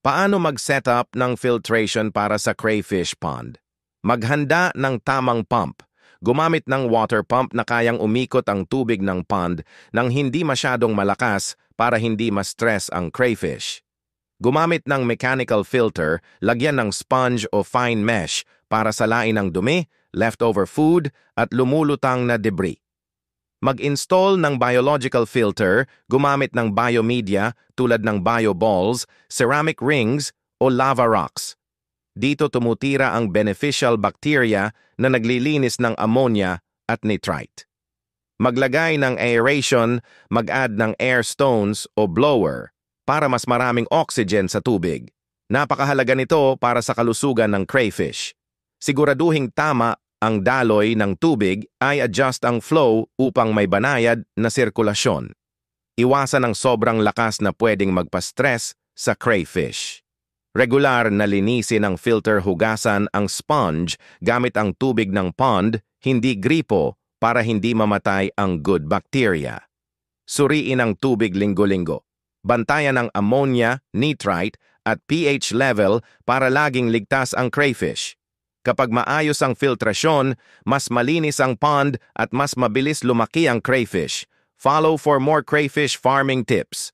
Paano mag-setup ng filtration para sa crayfish pond? Maghanda ng tamang pump. Gumamit ng water pump na kayang umikot ang tubig ng pond nang hindi masyadong malakas para hindi ma-stress ang crayfish. Gumamit ng mechanical filter, lagyan ng sponge o fine mesh para salain ang dumi, leftover food at lumulutang na debris. Mag-install ng biological filter, gumamit ng biomedia tulad ng bioballs, ceramic rings o lava rocks. Dito tumutira ang beneficial bacteria na naglilinis ng ammonia at nitrite. Maglagay ng aeration, mag-add ng air stones o blower para mas maraming oxygen sa tubig. Napakahalaga nito para sa kalusugan ng crayfish. Siguraduhing tama ang daloy ng tubig, ay adjust ang flow upang may banayad na sirkulasyon. Iwasan ang sobrang lakas na pwedeng magpa-stress sa crayfish. Regular na linisin ang filter, hugasan ang sponge gamit ang tubig ng pond, hindi gripo para hindi mamatay ang good bacteria. Suriin ang tubig linggo-linggo. Bantayan ang ammonia, nitrite at pH level para laging ligtas ang crayfish. Kapag maayos ang filtrasyon, mas malinis ang pond at mas mabilis lumaki ang crayfish. Follow for more crayfish farming tips.